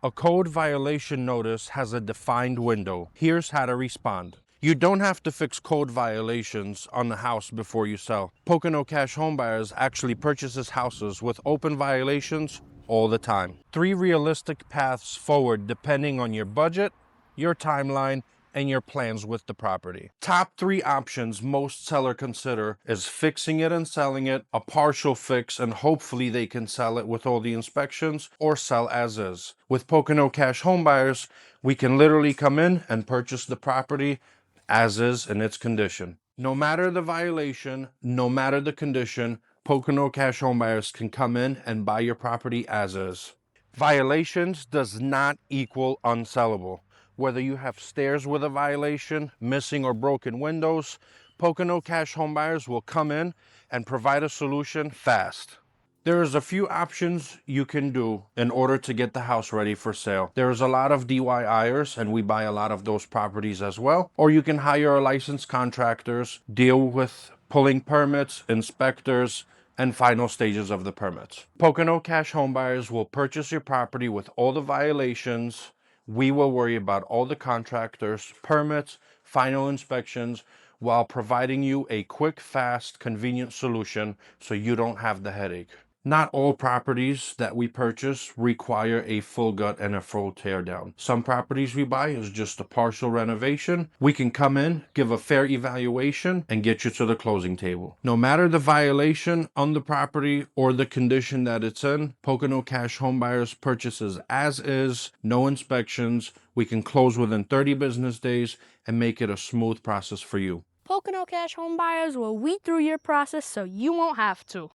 A code violation notice has a defined window. Here's how to respond. You don't have to fix code violations on the house before you sell. Pocono Cash Home Buyers actually purchases houses with open violations all the time. 3 realistic paths forward depending on your budget, your timeline, and your plans with the property. Top 3 options most sellers consider is fixing it and selling it, a partial fix, and hopefully they can sell it with all the inspections, or sell as is. With Pocono Cash Home Buyers, we can literally come in and purchase the property as is in its condition. No matter the violation, no matter the condition, Pocono Cash Home Buyers can come in and buy your property as is. Violations does not equal unsellable. Whether you have stairs with a violation, missing or broken windows, Pocono Cash Home Buyers will come in and provide a solution fast. There's a few options you can do in order to get the house ready for sale. There's a lot of DIYers, and we buy a lot of those properties as well. Or you can hire licensed contractors, deal with pulling permits, inspectors, and final stages of the permits. Pocono Cash Home Buyers will purchase your property with all the violations. We will worry about all the contractors, permits, final inspections, while providing you a quick, fast, convenient solution so you don't have the headache. Not all properties that we purchase require a full gut and a full tear down. Some properties we buy is just a partial renovation. We can come in, give a fair evaluation, and get you to the closing table. No matter the violation on the property or the condition that it's in, Pocono Cash Home Buyers purchases as is, no inspections. We can close within 30 business days and make it a smooth process for you. Pocono Cash Home Buyers will weed through your process so you won't have to.